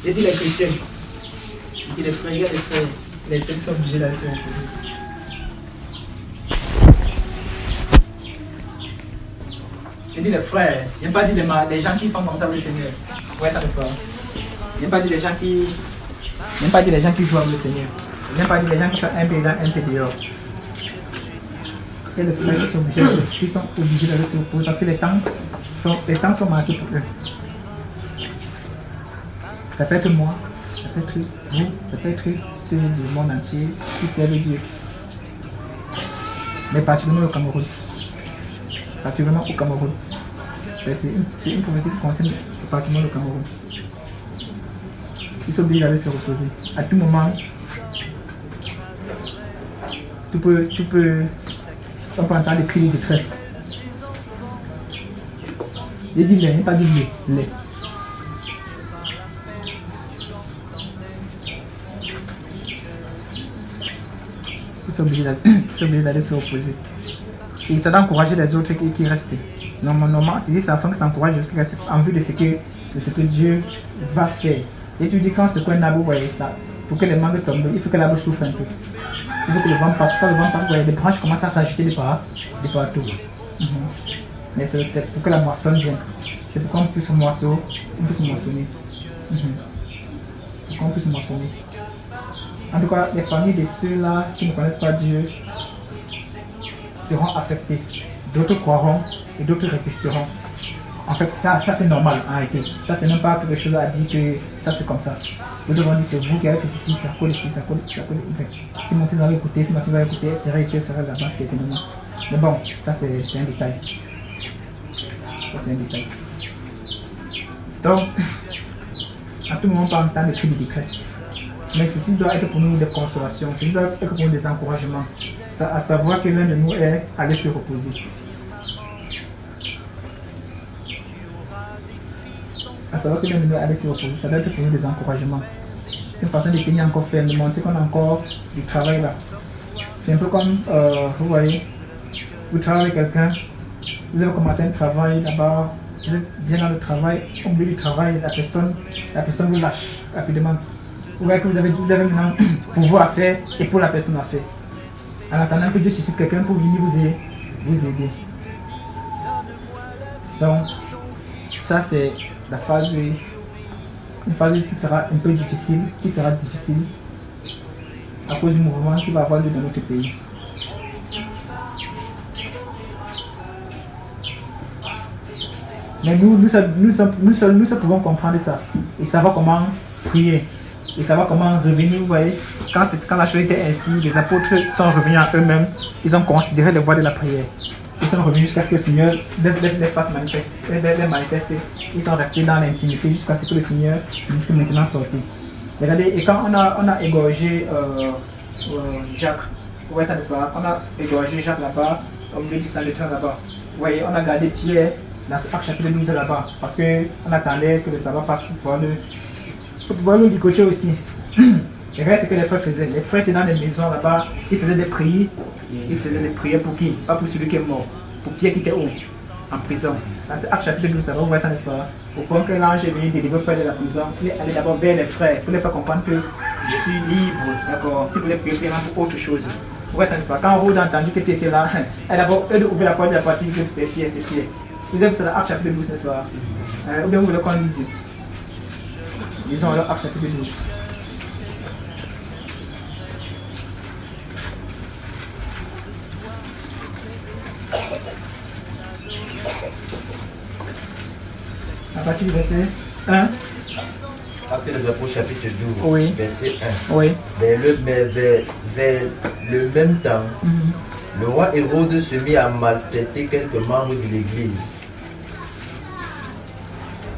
J'ai dit les chrétiens. J'ai dit les frères, il y a les frères. Les sœurs qui sont obligés d'aller se reposer. J'ai dit les frères. Je n'ai pas dit les gens qui font comme ça avec le Seigneur. Ouais, ça n'est pas. Je n'ai pas dit les gens qui. Je n'ai pas dit les gens qui jouent avec le Seigneur. Je n'ai pas dit les gens qui sont un peu dedans, un peu dehors. C'est les frères qui sont obligés d'aller se reposer parce que les temps sont marqués pour eux. Ça peut être moi, ça peut être vous, ça peut être ceux du monde entier qui servent Dieu. Mais particulièrement au Cameroun. Particulièrement au Cameroun. C'est une prophétie qui concerne particulièrement le Cameroun. Ils sont obligés d'aller se reposer. À tout moment, on peut entendre des cris de détresse. J'ai dit les, pas dit les. Ils sont obligés d'aller se reposer. Et ça doit encourager les autres qui restent. Normalement, c'est afin que ça encourage les autres qui restent en vue de ce que Dieu va faire. Et tu dis quand c'est quoi un arbre, ça, pour que les mangues tombent, il faut que l'arbre souffre un peu. Il faut que le vent passe. Quand le vent passe, les branches commencent à s'agiter de partout. Mais c'est pour que la moisson vienne. C'est pour qu'on puisse moissonner. Pour qu'on puisse moissonner. En tout cas, les familles de ceux-là qui ne connaissent pas Dieu seront affectées. D'autres croiront et d'autres résisteront. En fait, ça c'est normal en réalité. Ça c'est même pas quelque chose à dire que ça c'est comme ça. D'autres vont dire c'est vous qui avez fait ceci, ça colle ici, ça colle. Enfin, si mon fils va écouter, si ma fille va écouter, elle sera ici, elle sera là-bas, certainement. Mais bon, ça c'est un détail. Ça c'est un détail. Donc, à tout moment, on peut entendre des cris de détresse. Mais ceci doit être pour nous des consolations, ceci doit être pour nous des encouragements. À savoir que l'un de nous est allé se reposer. À savoir que l'un de nous est allé se reposer, ça doit être pour nous des encouragements. Une façon de tenir encore ferme, de montrer qu'on a encore du travail là. C'est un peu comme, vous voyez, vous travaillez avec quelqu'un, vous avez commencé un travail là-bas, vous êtes bien dans le travail, au milieu du travail, la personne vous lâche rapidement. Vous voyez que vous avez maintenant pouvoir à faire et pour la personne à faire. En attendant que Dieu suscite quelqu'un pour venir vous aider. Donc, ça c'est la phase, une phase qui sera un peu difficile, à cause du mouvement qui va avoir lieu dans notre pays. Mais nous seuls pouvons comprendre ça et savoir comment prier. Et savoir comment revenir, vous voyez, quand la chose était ainsi, les apôtres sont revenus à eux-mêmes, ils ont considéré les voies de la prière. Ils sont revenus jusqu'à ce que le Seigneur les fasse manifester. Ils sont restés dans l'intimité jusqu'à ce que le Seigneur dise que maintenant sortez. Regardez, et quand on a égorgé Jacques, vous voyez ça n'est-ce pas? On a égorgé Jacques là-bas, au milieu du sang de train là-bas. Vous voyez, on a gardé Pierre dans ce chapitre 12 là-bas, parce qu'on attendait que le sabbat passe pour pouvoir le licoter aussi. Et regarde ce que les frères faisaient. Les frères étaient dans les maisons là-bas, ils faisaient des prières. Ils faisaient des prières pour qui? Pas pour celui qui est mort. Pour Pierre qui était où? En prison. Dans ce chapitre 12, ça va, vous voyez ça, n'est-ce pas? Au point que l'ange est venu délivrer Pierre de la prison, il est allé d'abord vers les frères pour les faire comprendre que je suis libre. D'accord? Si vous voulez prier vraiment pour autre chose. Vous voyez ça, n'est-ce pas? Quand Rode a entendu que tu étais là, elle a d'abord ouvert la porte de la partie, que c'est Pierre. Vous avez vu ça dans Actes chapitre 12, n'est-ce pas? Ou bien vous voulez qu'on lise? Lisons alors Actes chapitre 12. À partir du verset 1. Actes des Apôtres chapitre 12, oui. Verset 1. Oui. Vers le même temps, le roi Hérode se mit à maltraiter quelques membres de l'église.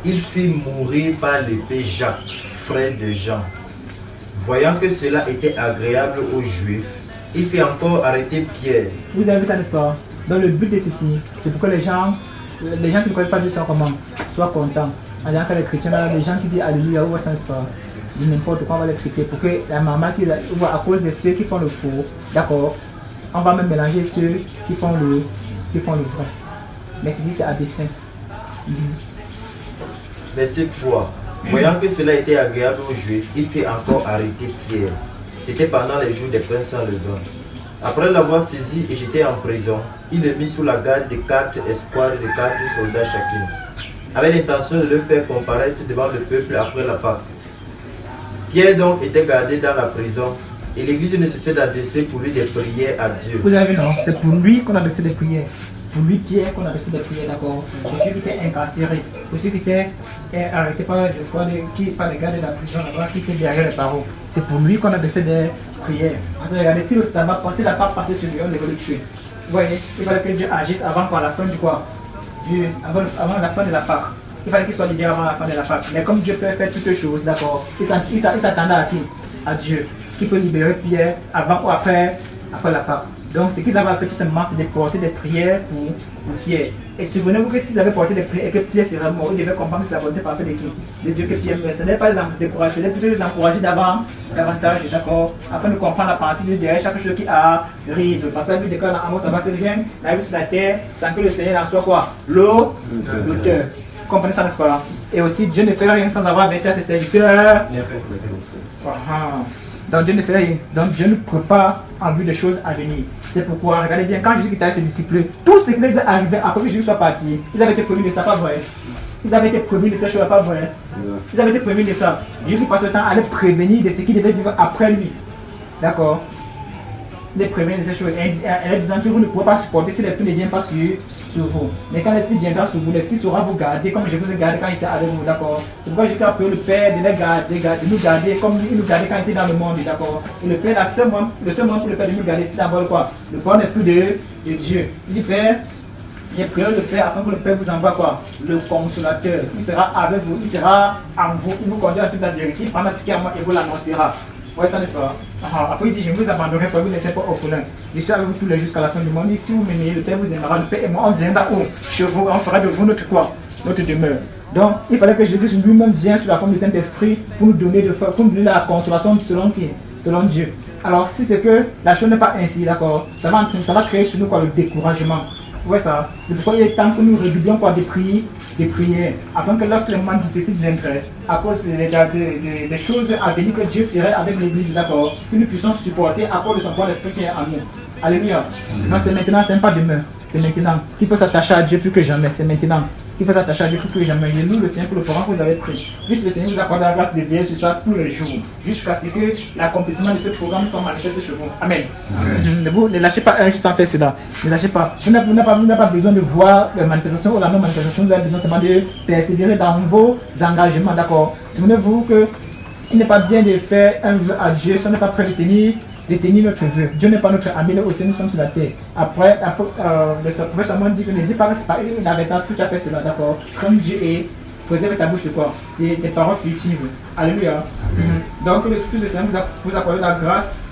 Il fit mourir par l'épée Jacques, frère de Jean. Voyant que cela était agréable aux Juifs, il fit encore arrêter Pierre. Vous avez vu ça, n'est-ce pas? Dans le but de ceci, c'est pour que les gens qui ne connaissent pas Dieu soient contents. En disant que les chrétiens, les gens qui disent Alléluia, ou ça, n'est-ce pas? Disent n'importe quoi, on va les traiter pour que la maman qui voit à cause de ceux qui font le faux, d'accord, on va même mélanger ceux qui font le vrai. Mais ceci, c'est à dessein. Verset 3. Voyant que cela était agréable aux Juifs, il fit encore arrêter Pierre. C'était pendant les jours des pains sans levain. Après l'avoir saisi et jeté en prison, il le mit sous la garde de 4 escouades de 4 soldats chacune, avec l'intention de le faire comparaître devant le peuple après la Pâque. Pierre donc était gardé dans la prison, et l'Église ne cessait d'adresser pour lui des prières à Dieu. Vous avez vu, non? C'est pour lui qu'on a adressé des prières. Pour lui, Pierre, qu'on a adressé des prières, d'accord? Pour ceux qui étaient incarcérés, pour ceux qui étaient arrêtés par les escouades, par les gardes de la prison, là-bas, qui étaient derrière les barreaux. C'est pour lui qu'on a adressé des prières. Parce que regardez, si le sabbat passait, la Pâque passait sur lui, on devait le tuer. Vous voyez, il fallait que Dieu agisse avant la fin du quoi? Avant la fin de la Pâque. Il fallait qu'il soit libéré avant la fin de la Pâque. Mais comme Dieu peut faire toutes choses, d'accord? Il s'attendait à qui? À Dieu, qui peut libérer Pierre avant ou après la Pâque. Donc ce qu'ils avaient fait tout simplement, c'est de porter des prières pour Pierre. Et souvenez-vous que s'ils avaient porté des prières et que Pierre serait mort, ils devaient comprendre que c'est la volonté parfaite de qui? De Dieu que Pierre meurt. Ce n'est pas les décourager, c'est plutôt les encourager davantage, d'accord? Afin de comprendre la pensée de derrière chaque chose qui arrive. Parce que la Bible déclare dans Amos, ça va que rien n'arrive sur la terre sans que le Seigneur en soit quoi? L'auteur. Vous comprenez ça, n'est-ce pas? Et aussi, Dieu ne fait rien sans avoir averti à ses serviteurs. Donc Dieu ne fait rien. Donc Dieu nous prépare en vue des choses à venir. C'est pourquoi, regardez bien, quand Jésus quittait ses disciples, tout ce qui les est arrivé après que Jésus soit parti, ils avaient été prévenus de ça, pas vrai? Ils avaient été prévenus de ces choses, pas vrai? Ils avaient été prévenus de ça. Jésus passe le temps à les prévenir de ce qui devait vivre après lui. D'accord? Les prévenir de ces choses. Elle disant que vous ne pouvez pas supporter si l'esprit ne vient pas sur vous. Mais quand l'esprit viendra sur vous, l'esprit saura vous garder comme je vous ai gardé quand il était avec vous, d'accord? C'est pourquoi j'ai appelé le Père de les garder, de nous garder comme il nous gardait quand il était dans le monde, d'accord? Et le Père, le seul moment pour le Père de nous garder, c'est d'abord quoi? Le bon esprit de Dieu. Il dit Père, j'ai prié le Père afin que le Père vous envoie quoi? Le consolateur. Il sera avec vous, il sera en vous, il vous conduira à toute la vérité, il prendra ce qui est à moi et vous l'annoncera. Ouais, ça n'est-ce pas? Après, il dit, je ne vous abandonnerai pas, vous ne laissez pas orphelin. Je suis avec vous tous les jours jusqu'à la fin du monde. Si vous m'aimez, le Père vous aimera, le Père et moi, on viendra où? Chez vous, on fera de vous notre quoi? Notre demeure. Donc, il fallait que Jésus lui-même vienne sous la forme du Saint-Esprit pour nous donner la consolation selon qui? Selon Dieu. Alors, si c'est que la chose n'est pas ainsi, d'accord, ça va créer sur nous quoi? Le découragement. Vous voyez ça? C'est pourquoi il est temps que nous redoublions quoi? Des prières, afin que lorsque les moments difficiles viendraient, à cause des choses à venir que Dieu ferait avec l'Église, d'accord, que nous puissions supporter à cause de son bon esprit qui est en nous. Alléluia. Non, c'est maintenant, c'est pas demain. C'est maintenant qu'il faut s'attacher à Dieu plus que jamais. C'est maintenant qu'il faut s'attacher à Dieu plus que jamais. Et nous, le Seigneur, pour le programme que vous avez pris, puisque le Seigneur vous accorde la grâce de veiller sur ça tous les jours, jusqu'à ce que l'accomplissement de ce programme soit manifesté chez vous. Amen. Ne lâchez pas un juste sans faire cela. Ne lâchez pas. Vous n'avez pas besoin de voir les manifestations ou la non-manifestation. Vous avez besoin seulement de persévérer dans vos engagements. D'accord. Souvenez-vous qu'il n'est pas bien de faire un vœu à Dieu si on n'est pas prêt de tenir notre vœu. Dieu n'est pas notre ami, nous aussi nous sommes sur la terre. Après le prophète Samuel dit que ne dis pas que c'est pas une avertance que tu as fait cela, d'accord? Comme Dieu est, préserve ta bouche de quoi? Des paroles futiles. Alléluia. Donc le Esprit du Seigneur vous accorde la grâce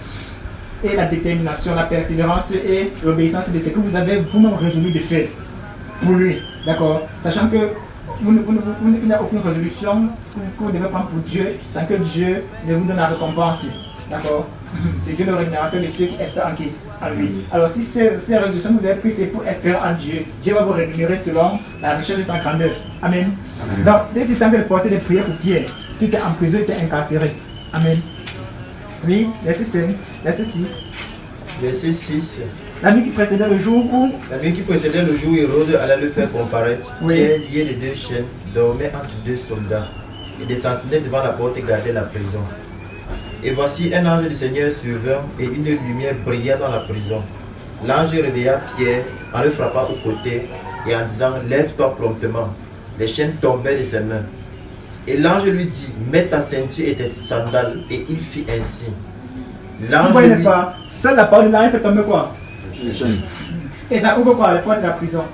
et la détermination, la persévérance et l'obéissance de ce que vous avez vous-même résolu de faire pour lui, d'accord? Sachant que il n'y a aucune résolution que vous devez prendre pour Dieu sans que Dieu ne vous donne la récompense. D'accord? C'est Dieu le rémunérateur de ceux qui espèrent en lui. Alors si ces résolutions que vous avez prises, c'est pour espérer en Dieu, Dieu va vous rémunérer selon la richesse de sa grandeur. Amen. Donc c'est temps de porter des prières pour Pierre, qui était en prison, était incarcéré. Amen. Oui, verset 5, verset 6. Verset 6. La nuit qui précédait le jour où Hérode allait le faire comparaître, oui. Pierre, lié de 2 chaînes, dormait entre 2 soldats, et des sentinelles devant la porte gardaient la prison. Et voici un ange du Seigneur survint, et une lumière brilla dans la prison. L'ange réveilla Pierre en le frappant au côté et en disant « Lève-toi promptement ». Les chaînes tombaient de ses mains. Et l'ange lui dit « Mets ta ceinture et tes sandales ». Et il fit ainsi. Vous voyez, n'est-ce pas? Seule la parole de l'ange fait tomber quoi? Les chaînes. Et ça ouvre quoi? Les portes de la prison.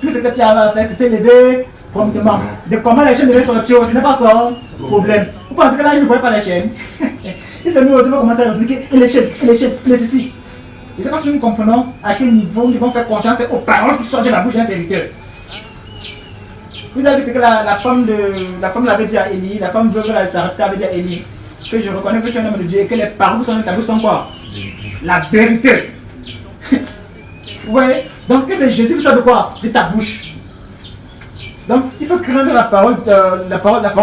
Tout ce que Pierre avait à faire, c'est s'élever promptement. De comment les chaînes devaient sortir, ce n'est pas son problème. Vous pensez que l'ange ne voyait pas les chaînes? Il s'est mis au devant commencer à expliquer et les chaînes, ceci. Et c'est parce que nous comprenons à quel niveau nous vont faire confiance aux paroles qui sortent de la bouche d'un serviteur. Vous avez vu ce que la femme l'avait dit à Élie, la femme veuve de Sarepta avait dit à Élie, que je reconnais que tu es un homme de Dieu et que les paroles sont de ta bouche sont quoi? La vérité. Ouais. Donc que c'est Jésus qui sort de quoi? De ta bouche. Donc, il faut craindre la parole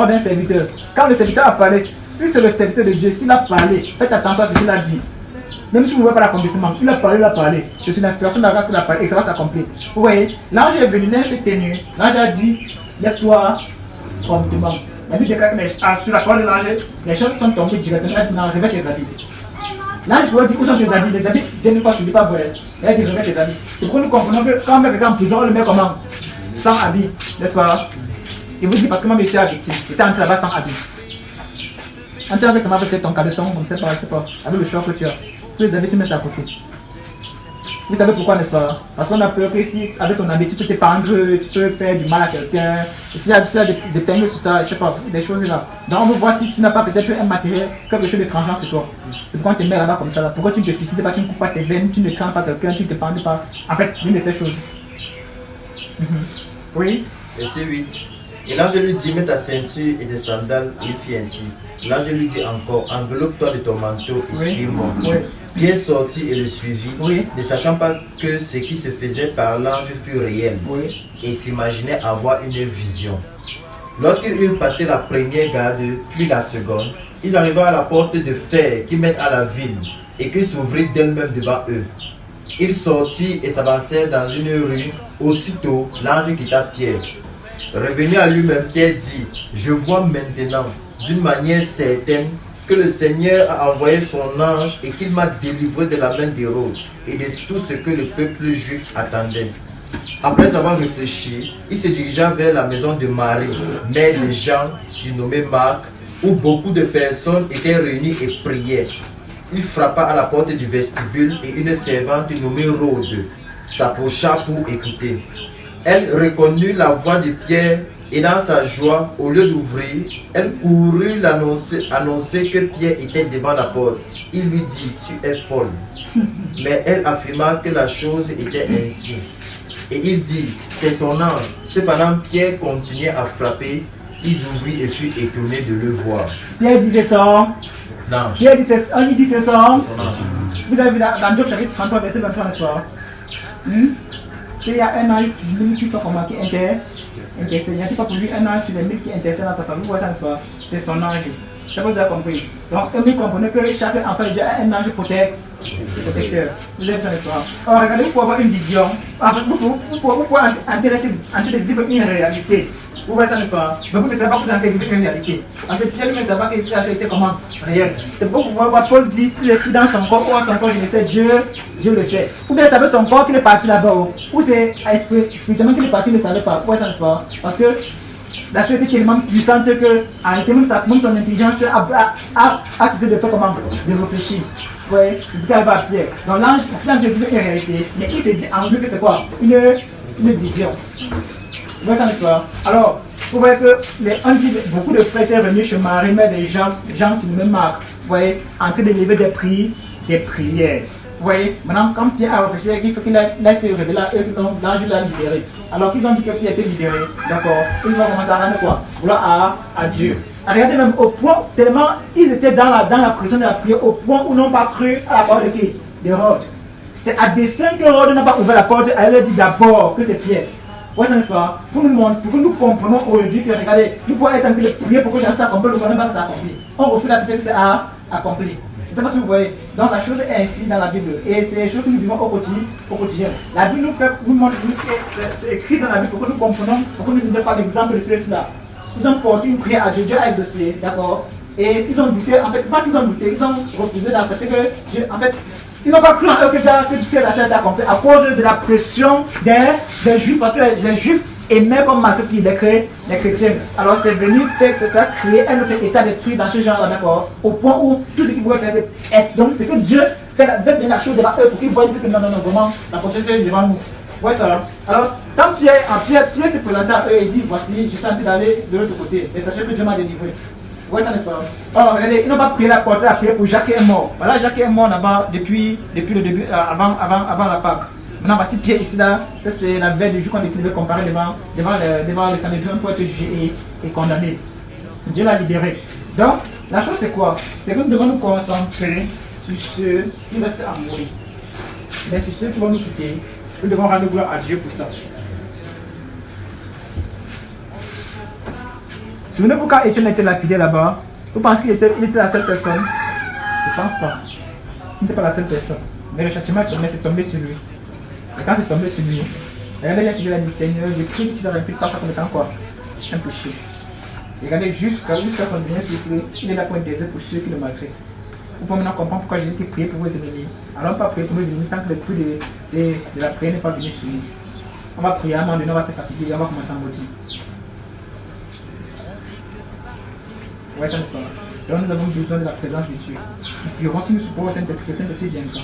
d'un serviteur. Quand le serviteur a parlé, si c'est le serviteur de Dieu, s'il a parlé, faites attention à ce qu'il a dit. Même si vous ne voyez pas l'accomplissement, il a parlé. Je suis l'inspiration de la grâce qu'il a parlé et ça va s'accomplir. Vous voyez, l'ange est venu, l'ange s'est tenu. L'ange a dit, lève-toi promptement. La Bible déclare que sur la parole de l'ange, les choses sont tombées directement. Maintenant, réveille tes habits. L'ange pourrait dire, où sont tes habits? Les habits viennent une fois sur lui, pas vrai. Il a dit, réveille tes habits. C'est pour nous comprenons que quand on met quelqu'un en prison, on le met comment? Sans habit, n'est-ce pas? Il vous dit, parce que moi, monsieur est victime. Il était entré là-bas sans habit. Entré avec sa main, peut-être ton caleçon, on ne sait pas, avec le short que tu as. Tous les habits, tu mets ça à côté. Vous savez pourquoi, n'est-ce pas? Parce qu'on a peur que si, avec ton habit, tu peux te pendre, tu peux faire du mal à quelqu'un. S'il y a des épingles sur ça, je sais pas, des choses là. Donc on veut voir si tu n'as pas peut-être un matériel, quelque chose d'étranger sur toi. C'est pourquoi on te met là-bas comme ça. Là. Pourquoi tu ne te suicides pas, tu ne coupes pas tes veines, tu ne crains pas quelqu'un, tu ne te pendes pas. En fait, l'une de ces choses. Oui. Verset 8. Et l'ange lui dit, mets ta ceinture et tes sandales. Et il fit ainsi. L'ange lui dit encore, enveloppe-toi de ton manteau et suis-moi. Oui. Pierre sortit et le suivit, ne sachant pas que ce qui se faisait par l'ange fut réel, et s'imaginait avoir une vision. Lorsqu'ils eurent passé la première garde, puis la seconde, ils arrivèrent à la porte de fer qui mène à la ville, et qui s'ouvrit d'elle-même devant eux. Ils sortirent et s'avancèrent dans une rue. Aussitôt, l'ange quitta Pierre. Revenu à lui-même, Pierre dit, je vois maintenant, d'une manière certaine, que le Seigneur a envoyé son ange et qu'il m'a délivré de la main d'Hérode et de tout ce que le peuple juif attendait. Après avoir réfléchi, il se dirigea vers la maison de Marie, mère de Jean, surnommé Marc, où beaucoup de personnes étaient réunies et priaient. Il frappa à la porte du vestibule et une servante nommée Rhode s'approcha pour écouter. Elle reconnut la voix de Pierre et dans sa joie, au lieu d'ouvrir, elle courut annoncer que Pierre était devant la porte. Il lui dit, tu es folle. Mais elle affirma que la chose était ainsi. Et il dit, c'est son ange. Cependant, Pierre continuait à frapper. Ils ouvrirent et furent étonnés de le voir. Pierre dit, c'est son. Pierre dit, c'est son. Vous avez vu dans Job chapitre 33, verset 23, n'est-ce pas? Il y a un ange qui fait comment, qui intercède. Il n'y a pas pour lui un ange sur les 1000 qui intercède dans sa famille. Vous voyez ça, n'est-ce pas? C'est son ange. Ça vous avez compris. Donc, vous comprenez que chaque enfant de Dieu a un ange protecteur. Vous avez ça, n'est-ce pas? Alors, regardez, vous pouvez avoir une vision. En fait, vous pouvez en train de vivre une réalité. Vous voyez ça, n'est-ce pas? Mais vous ne savez pas que vous avez vécu une réalité. Parce que Pierre ne savait pas que la était comment réel. C'est pourquoi vous voyez Paul dit, s'il est dans son corps ou à son corps, je le sais, Dieu le sait. Ou bien ça veut son corps qu'il est parti là-bas. Ou c'est spirituellement qu'il est parti, il ne savait pas. Vous voyez ça, n'est-ce pas? Parce que la chose était tellement puissante que, en réalité, même son intelligence a cessé de faire comment? De réfléchir. Oui, c'est ce qui arrive à Pierre. Donc l'ange a vu une réalité, mais il s'est dit en lui que c'est quoi? Une vision. Vous voyez ça, n'est-ce pas? Alors, vous voyez que on dit beaucoup de frères étaient venus chez Marie, mais des gens sur le même marque. Vous voyez, en train de lever des prières. Vous voyez, maintenant, quand Pierre a réfléchi, il faut qu'il laisse se révéler à eux, donc l'ange l'a libéré. Alors qu'ils ont dit que Pierre était libéré, d'accord? Ils vont commencer à rendre quoi? Gloire à Dieu. Regardez même au point, tellement ils étaient dans la prison de la prière, au point où ils n'ont pas cru à la parole de qui? D'Hérode. C'est à dessein qu'Hérode n'a pas ouvert la porte, elle leur dit d'abord que c'est Pierre. Ouais, ça n'est pas. Pour que nous comprenions aujourd'hui que, regardez, nous pouvons être en train de prier pour que ça s'accomplisse, le gouvernement s'accomplit. On refuse la sécurité, c'est accompli. C'est pas ce que vous voyez. Donc la chose est ainsi dans la Bible. Et c'est des choses que nous vivons au quotidien. La Bible nous montre, c'est écrit dans la Bible pour que nous comprenions, pour que nous ne donnions pas l'exemple de cela. Ils ont porté une prière à Dieu, Dieu a exaucé, d'accord? Et ils ont douté, en fait, pas qu'ils ont douté, ils ont refusé d'accepter que Dieu, en fait, ils n'ont pas cru en eux que la chose était accomplie à cause de la pression des Juifs, parce que les Juifs aimaient comme maître qui les chrétiens. Alors c'est venu faire, c'est ça, créer un autre état d'esprit dans ce genre-là, d'accord? Au point où tout ce qu'ils pouvaient faire, c'est donc c'est que Dieu fait bien la chose devant eux pour qu'ils voient que non, vraiment, la protection est devant nous. Ouais, ça. Alors, quand Pierre se présentait à eux et dit, voici, je suis en train d'aller de l'autre côté, et sachez que Dieu m'a délivré. Ouais, ça n'est-ce pas? Alors, regardez, ils n'ont pas prié la porte, la prière pour Jacques est mort. Voilà, Jacques est mort là-bas depuis le début, avant la Pâque. Maintenant, voici Pierre ici là, ça c'est la veille du jour qu'on devait comparer devant le Sanhédrin pour être jugé et condamné. Dieu l'a libéré. Donc, la chose c'est quoi? C'est que nous devons nous concentrer sur ceux qui restent à mourir. Mais sur ceux qui vont nous quitter, nous devons rendre gloire à Dieu pour ça. Souvenez-vous quand Étienne a été lapidé là-bas, vous pensez qu'il était la seule personne? Je ne pense pas. Il n'était pas la seule personne. Mais le châtiment est tombé sur lui. Et quand c'est tombé sur lui, regardez bien ce qu'il a dit, Seigneur, le crime qui leur impute par ça comme étant quoi? Un péché. Regardez jusqu'à son bien soufflé, il est là pour intercéder pour ceux qui le maltraitent. Vous pouvez maintenant comprendre pourquoi Jésus dit prier pour vos ennemis. Alors pas prier pour vos ennemis tant que l'esprit de la prière n'est pas venu sur nous. On va prier, à un moment donné, on va se fatiguer et on va commencer à maudire. Ouais, ça n'est pas. Donc nous avons besoin de la présence de Dieu. Soupirons, si nous soupirons au Saint-Esprit, le Saint-Esprit viendra.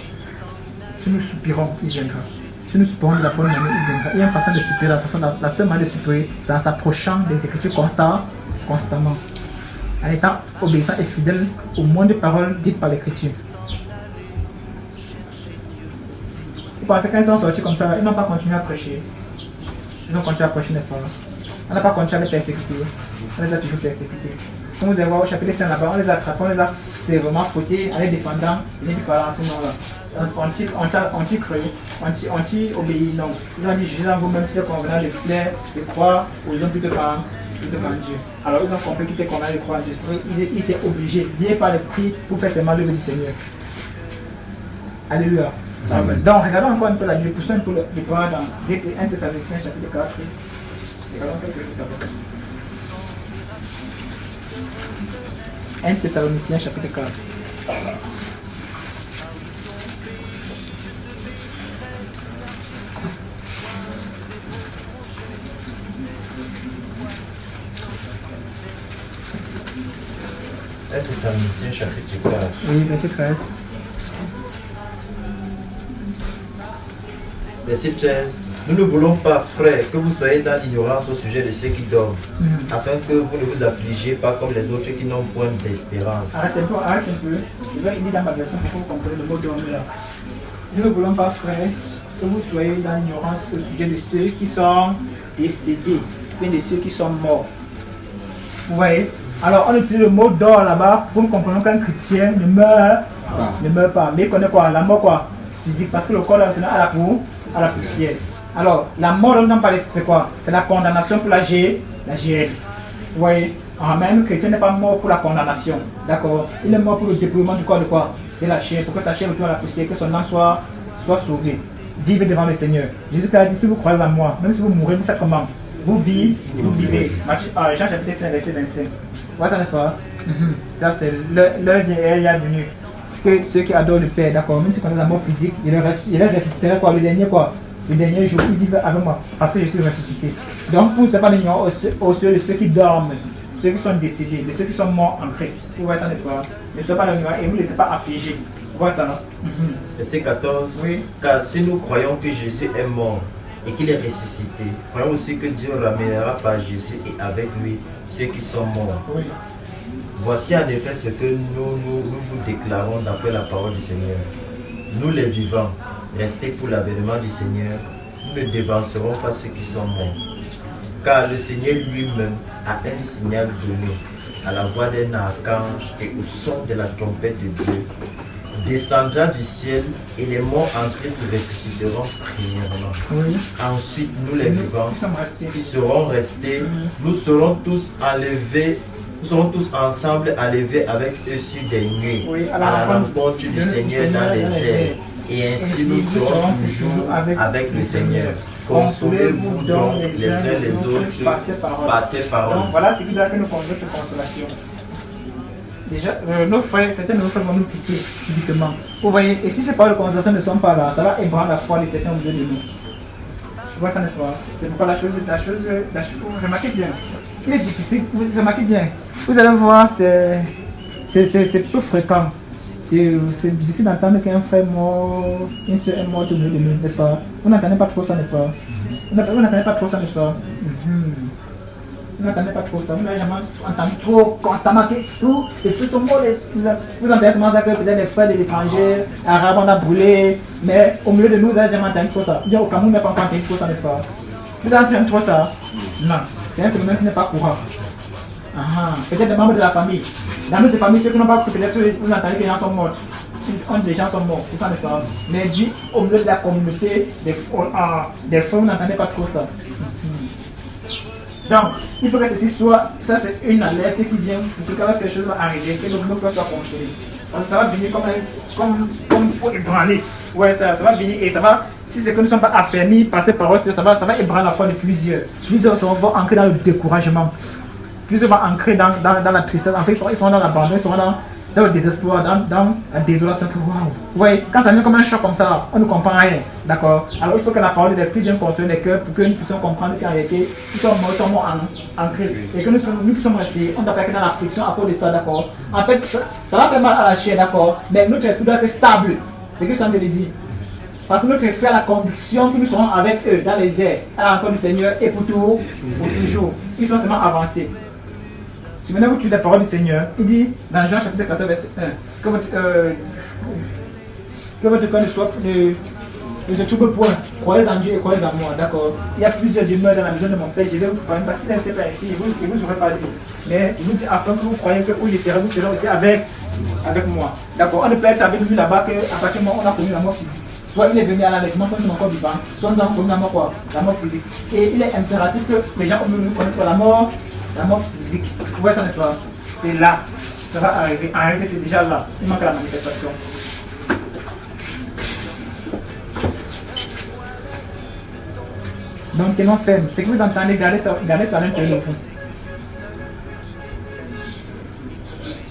Si nous soupirons, il viendra. Si nous soupirons de la bonne manière, il viendra. Il y a une façon de soupirer, la seule manière de soupirer, c'est en s'approchant des Écritures constamment. En étant obéissant et fidèle au moins de paroles dites par l'Écriture. Vous pensez quand ils sont sortis comme ça, ils n'ont pas continué à prêcher. Ils ont continué à prêcher, n'est-ce pas? On n'a pas continué à les persécuter. On les a toujours persécutés. Comme vous allez voir au chapitre 5 là-bas, on les a attrapés, on les a sévèrement frottés en les défendant. Ils n'ont pas en ce moment-là. Anti-obéi, non. Ils ont dit, Jésus en vous-même, c'est convenant de croire aux hommes plutôt qu'en Dieu. Alors ils ont compris qu'il était convenant de croire en Dieu. Il était obligé, lié par l'esprit, pour faire ses l'œuvre du Seigneur. Alléluia. Amen. Donc regardons encore un peu la Bible, poussons un peu le point dans 1 Thessaloniciens chapitre 4. Regardons quelque chose à peu. 1 Thessaloniciens chapitre 4. Thessaloniciens chapitre 4. Oui, verset 13. Verset 13. Nous ne voulons pas, frères, que vous soyez dans l'ignorance au sujet de ceux qui dorment, afin que vous ne vous affligiez pas comme les autres qui n'ont point d'espérance. Arrête un peu. Je vais lire dans ma version pour que vous compreniez le mot dormir. Nous ne voulons pas, frères, que vous soyez dans l'ignorance au sujet de ceux qui sont décédés, bien de ceux qui sont morts. Vous voyez? Alors, on utilise le mot d'or là-bas pour nous comprendre qu'un chrétien ne meurt pas. Mais il connaît quoi? La mort quoi? Physique, parce que le corps est retourné à la poussière. Alors, la mort dont on parle, c'est quoi? C'est la condamnation pour la GL. Vous voyez? Amen. Le chrétien n'est pas mort pour la condamnation. D'accord? Il est mort pour le dépouillement du corps de quoi? De la chair, pour que sa chair retourne à la poussière, que son âme soit sauvée. Vivez devant le Seigneur. Jésus a dit, si vous croyez en moi, même si vous mourrez, vous faites comment? Vous vivez. Jean chapitre 5, verset 25. Voilà ça, n'est-ce pas? Ça, c'est l'heure est venue. Ceux qui adorent le Père, d'accord, même si on est la mort physique, il les ressusciterait quoi? Le dernier jour, ils vivent avec moi, parce que je suis ressuscité. Donc, pour ne pas l'ignorer aux ceux de ceux qui dorment, ceux qui sont décédés, de ceux qui sont morts en Christ. Vous voyez ça, n'est-ce pas? Ne soyez pas l'ignorer et ne vous laissez pas affliger. Vous voyez ça, non? Verset 14. Oui. Car si nous croyons que Jésus est mort et qu'il est ressuscité, croyons aussi que Dieu ramènera par Jésus et avec lui ceux qui sont morts. Oui. Voici en effet ce que nous vous déclarons d'après la parole du Seigneur. Nous les vivants, restés pour l'avènement du Seigneur, nous ne dévancerons pas ceux qui sont morts. Car le Seigneur lui-même a un signal donné à la voix d'un archange et au son de la trompette de Dieu, descendra du ciel et les morts en Christ ressusciteront premièrement. Oui. Ensuite, nous les vivants qui serons restés, nous serons tous enlevés. Nous serons tous ensemble enlevés avec eux sur des nuées, oui, à la rencontre du Seigneur dans les airs. Et ainsi nous serons toujours avec le Seigneur. Consolez-vous donc les uns les autres, passez parole. Donc voilà ce qui doit que nous conduire notre consolation. Déjà, nos frères, certains de nos frères vont nous quitter subitement. Vous voyez, et si ces paroles de consolation ne sont pas là, ça va ébranler la foi de certains au milieu de nous. Tu vois ça, n'est-ce pas? C'est pourquoi la chose, remarquez bien. Il est difficile, vous remarquez bien. Vous allez voir, c'est peu fréquent. C'est difficile d'entendre qu'un frère mort, une soeur est morte au milieu de nous, n'est-ce pas? Vous n'entendez pas trop ça, n'est-ce pas? Vous n'entendez pas trop ça, n'est-ce pas? Vous n'entendez pas trop ça. Vous n'avez jamais entendu trop constamment que tous les feux sont morts. Vous entendez seulement ça que peut-être les frères de l'étranger, arabes, on a brûlé. Mais au milieu de nous, vous n'avez jamais entendu trop ça. Bien, au Cameroun, on n'a pas encore entendu trop ça, n'est-ce pas? Vous avez entendu trop ça? Non. C'est un phénomène qui n'est pas courant. Peut-être des membres de la famille. Dans notre famille, ceux qui n'ont pas pris, peut-être vous entendez que les gens sont morts. Des gens sont morts, c'est ça, n'est-ce pas? Mais dit au milieu de la communauté, des frères, vous n'entendez pas trop ça. Donc, il faut que ceci soit, ça c'est une alerte qui vient pour que lorsque quelque chose va arriver, que nos blocs soient consolés. Parce que ça va venir comme pour ébranler. Ouais, ça va venir et ça va, si c'est que nous ne sommes pas affermis par ces paroles, ça va ébranler la foi de plusieurs. Plusieurs vont ancrer dans le découragement. Plusieurs vont ancrer dans la tristesse. En fait, ils sont dans l'abandon, ils sont dans le désespoir, dans la désolation. Waouh! Ouais, quand ça vient comme un choc comme ça, on ne comprend rien. D'accord? Alors il faut que la parole de l'esprit vienne consoler les cœurs pour que nous puissions comprendre qu'en réalité, nous sommes morts en Christ. Et que nous puissions rester, on ne doit pas être dans la friction à cause de ça, d'accord? En fait, ça va faire mal à la chair, d'accord? Mais notre esprit doit être stable. C'est ce que ça me dit. Parce que notre esprit a la conviction que nous serons avec eux dans les airs, à la rencontre du Seigneur et pour toujours. Ils sont seulement avancés. Si maintenant vous tuez la parole du Seigneur, il dit dans Jean chapitre 14, verset 1, que votre cœur ne se trouble point, croyez en Dieu et croyez en moi, d'accord? Il y a plusieurs demeures dans la maison de mon Père, je vais vous parler, parce qu'il n'était pas ici, il vous aurait pas dit. Mais il vous dit afin que vous croyez que où je serai, vous serez aussi avec moi. D'accord? On ne peut être avec lui là-bas qu'à partir du moment où on a connu la mort physique. Soit il est venu à l'enlèvement, soit nous sommes encore vivants, soit nous avons connu la mort quoi? La mort physique. Et il est impératif que les gens nous connaissent pas la mort physique. Vous voyez ça, n'est-ce pas? C'est là. Ça va arriver. En réalité, c'est déjà là. Il manque la manifestation. Donc, tenons ferme. Ce que vous entendez, gardez ça à l'intérieur de vous.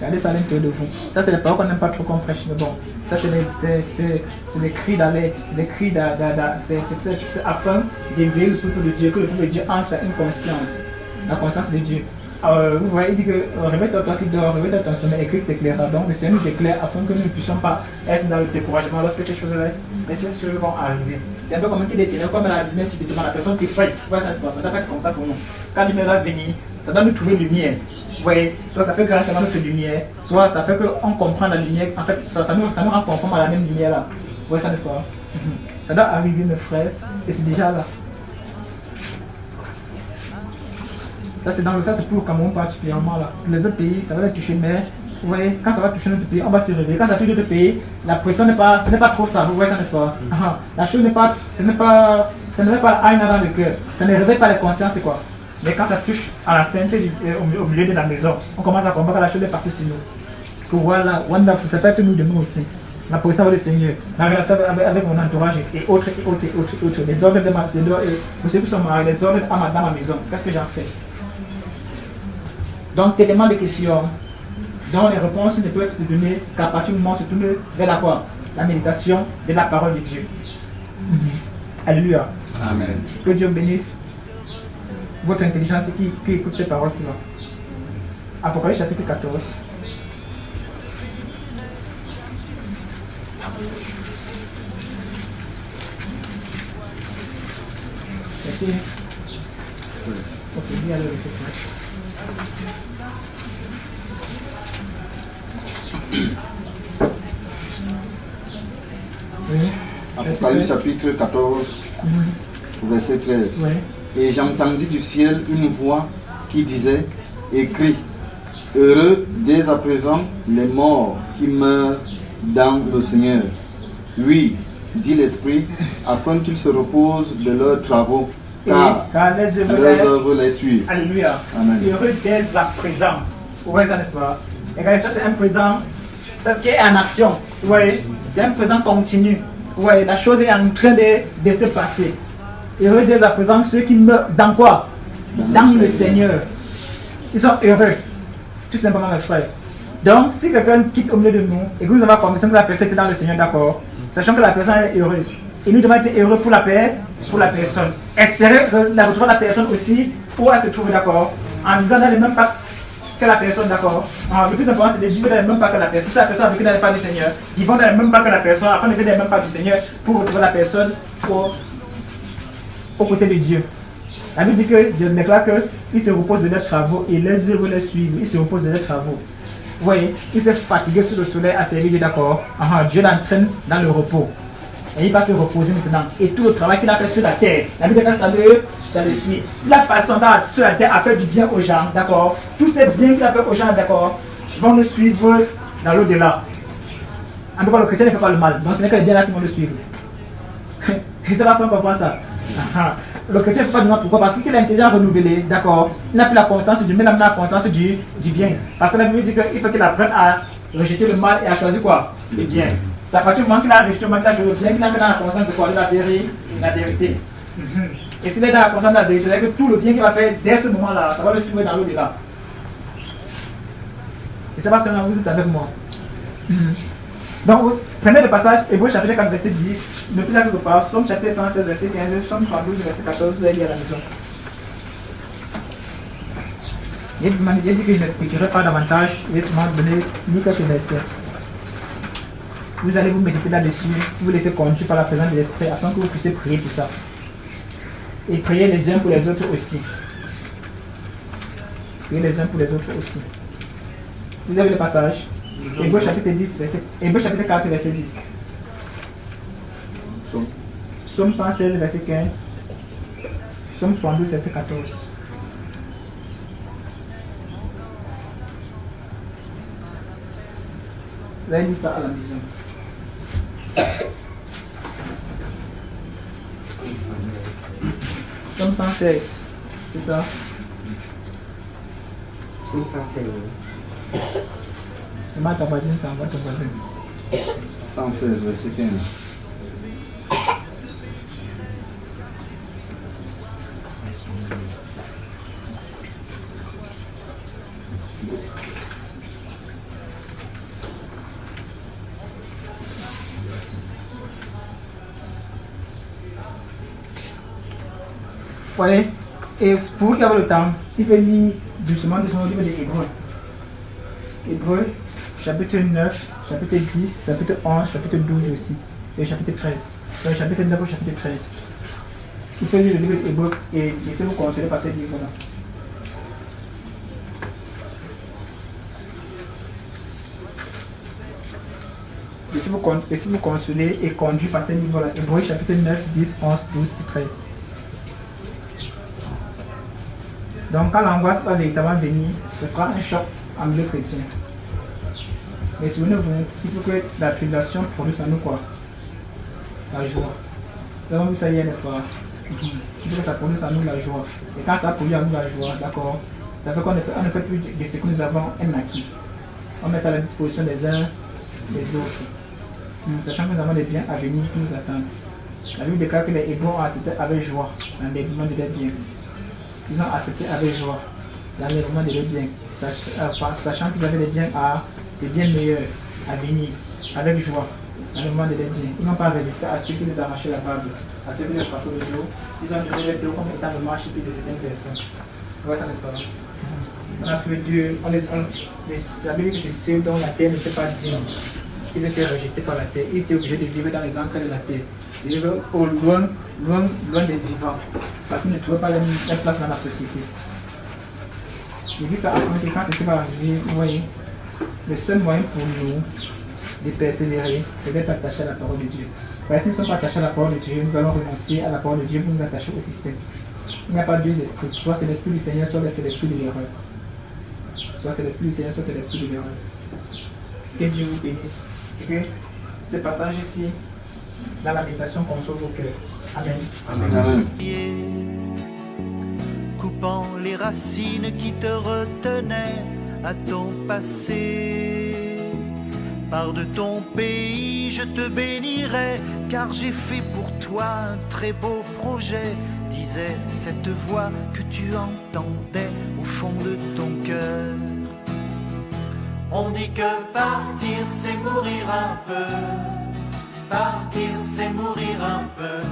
Gardez ça à l'intérieur de vous. Ça, c'est les paroles qu'on n'aime pas trop qu'on prêche. Mais bon, ça, c'est des cris d'alerte. C'est des cris c'est afin d'éveiller le peuple de Dieu, que le peuple de Dieu entre à une conscience. La conscience de Dieu. Vous voyez, il dit que réveille-toi toi qui dors, réveille-toi ton sommeil et Christ t'éclairera. Donc le Seigneur nous éclaire afin que nous ne puissions pas être dans le découragement lorsque ces choses-là vont arriver. C'est un peu comme qu'il est ténèbres, comme la lumière subitement, la personne s'effraie. Vous voyez, ça ne se passe pas comme ça pour nous. Quand la lumière va venir, ça doit nous trouver lumière. Vous voyez, soit ça fait grâce à notre lumière, soit ça fait qu'on comprend la lumière. En fait, ça nous rend conforme à la même lumière là. Vous voyez, ça n'est-ce pas? Ça doit arriver, mes frères, et c'est déjà là. Ça c'est pour le Cameroun particulièrement là. Les autres pays, ça va les toucher, mais vous voyez, quand ça va toucher notre pays, on va se réveiller. Quand ça touche notre pays, la pression ce n'est pas trop ça. Vous voyez ça, n'est-ce pas? La chose ce n'est pas la haine dans le cœur. Ça ne réveille pas les consciences, c'est quoi. Mais quand ça touche à la sainteté au milieu de la maison, on commence à comprendre que la chose est passée sur nous. Que voilà, ça peut être nous demain aussi. La position avec le Seigneur, la relation avec mon entourage et autres. Les ordres de ma maison, vous savez, les ordres dans ma maison. Qu'est-ce que j'en fais? Donc, tellement de questions dont les réponses ne peuvent se donner qu'à partir du moment où on se tourne vers la quoi? La méditation de la parole de Dieu. Alléluia. Amen. Que Dieu bénisse votre intelligence qui écoute ces paroles-ci. Apocalypse chapitre 14. Merci. Ok, bien le verset. Oui. Apocalypse chapitre 14, verset 13. Oui. Et j'entendis du ciel une voix qui disait, écrit, heureux dès à présent les morts qui meurent dans le Seigneur. Oui, dit l'Esprit, afin qu'ils se reposent de leurs travaux, car leurs œuvres les suivent. Alléluia. Amen. Heureux dès à présent. Vous voyez ça, n'est-ce pas? Regardez, ça c'est un présent, ça qui est en action. Vous voyez, c'est un présent continu. Vous voyez, la chose est en train de se passer. Heureux dès à présent ceux qui meurent dans quoi? Dans le Seigneur. Ils sont heureux. Tout simplement, mes frères. Donc, si quelqu'un quitte au milieu de nous et que nous avons la conviction que la personne est dans le Seigneur, d'accord, sachant que la personne est heureuse. Et nous devons être heureux pour la paix, pour la personne. Espérer retrouver la personne aussi où elle se trouve, d'accord, en vivant dans le même pacte que la personne, d'accord. Le plus important, c'est de vivre dans le même pacte que la personne. Si la personne a vécu dans le pacte du Seigneur, vivons dans le même pacte que la personne, afin de vivre dans le même pacte du Seigneur pour retrouver la personne aux côtés de Dieu. La Bible dit que Dieu déclare qu'ils se reposent de leurs travaux et les œuvres les suivent. Ils se reposent de leurs travaux. Vous voyez, il s'est fatigué sous le soleil à servir Dieu, d'accord. Dieu l'entraîne dans le repos. Et il va se reposer maintenant. Et tout le travail qu'il a fait sur la terre, la Bible dit que ça le suit. Si la personne sur la terre a fait du bien aux gens, d'accord, tous ces biens qu'il a fait aux gens, d'accord, vont le suivre dans l'au-delà. En tout cas, le chrétien ne fait pas le mal. Donc ce n'est que les biens là qui vont le suivre. Et c'est pas ça qu'on comprend ça. le chrétien ne peut pas demander pourquoi. Parce qu'il est déjà renouvelé, d'accord. Il n'a plus la conscience du mal, il n'a plus la conscience du bien. Parce que la Bible dit qu'il faut qu'il apprenne à rejeter le mal et à choisir quoi? Le bien. Ça fait du moment qu'il a rejeté le mal, qu'il a choisi le bien, qu'il a mis dans la conscience de quoi? De la vérité. Et s'il est dans la conscience de la vérité, c'est-à-dire que tout le bien qu'il va faire dès ce moment-là, ça va le suivre dans l'au-delà. Et ça va seulement vous êtes avec moi. Donc, vous prenez le passage, Hébreux chapitre 4, verset 10, notez ça quelque part, Somme chapitre 116, verset 15, Somme 72, verset 14, vous allez lire à la maison. Il dit que je n'expliquerai pas davantage, je vais seulement donner ni quelques versets. Vous allez vous méditer là-dessus, vous laisser conduire par la présence de l'Esprit afin que vous puissiez prier pour ça. Et prier les uns pour les autres aussi. Prier les uns pour les autres aussi. Vous avez le passage. Hébreux chapitre 10, Hébreux chapitre 4, verset 10. Somme 116, verset 15. Somme 72, verset 14. Vous allez lire ça à la maison. Somme 116, c'est ça? Somme 116. C'est ma ta voisine, c'est ta voisine. 116, verset 15. Voyez, et pour vous qui avez le temps, il faut lire doucement au livre des Hébreux. Hébreux, chapitre 9, chapitre 10, chapitre 11, chapitre 12 aussi, et chapitre 13. Donc, chapitre 9 au chapitre 13. Il faut lire le livre des Hébreux et laissez-vous consoler par ces livres-là. Laissez-vous consoler et conduire par ces livres-là. Hébreux, chapitre 9, 10, 11, 12 et 13. Donc quand l'angoisse va véritablement venir, ce sera un choc en milieu chrétien. Mais souvenez-vous, il faut que la tribulation produise en nous quoi? La joie. Donc ça y est, n'est-ce pas? Il faut que ça produise en nous la joie. Et quand ça produit en nous la joie, d'accord, ça fait qu'on ne fait plus de ce que nous avons un acquis. On met ça à la disposition des uns des autres. Sachant que nous avons des biens à venir qui nous attendent. La Bible déclare que les Hébreux ont accepté avec joie l'enlèvement de leurs biens. Ils ont accepté avec joie l'enlèvement de leurs biens, sachant qu'ils avaient des biens meilleurs à venir, avec joie, l'enlèvement de leurs biens. Ils n'ont pas résisté à ceux qui les arrachaient la barbe, à ceux qui les frappaient le dos. Ils ont donné les dos comme étant le marché de certaines personnes. Vous voyez ça, n'est-ce pas? On a fait Dieu, la Bible dit que c'est ceux dont la terre n'était pas digne. Ils étaient rejetés par la terre, ils étaient obligés de vivre dans les entrailles de la terre. Ils vivaient loin des vivants, parce qu'ils ne trouvaient pas leur place dans la société. Je dis ça afin que quand ceci va arriver, vous voyez, le seul moyen pour nous de persévérer, c'est d'être attachés à la parole de Dieu. Parce que si nous ne sommes pas attachés à la parole de Dieu, nous allons renoncer à la parole de Dieu pour nous attacher au système. Il n'y a pas deux esprits, soit c'est l'esprit du Seigneur, soit c'est l'esprit de l'erreur. Soit c'est l'esprit du Seigneur, soit c'est l'esprit de l'erreur. Que Dieu vous bénisse. Et que ce passage ici, dans la méditation, console vos cœurs. Amen. Amen. Coupant les racines qui te retenaient à ton passé. Par de ton pays, je te bénirai, car j'ai fait pour toi un très beau projet, disait cette voix que tu entendais au fond de ton cœur. On dit que partir c'est mourir un peu, partir c'est mourir un peu,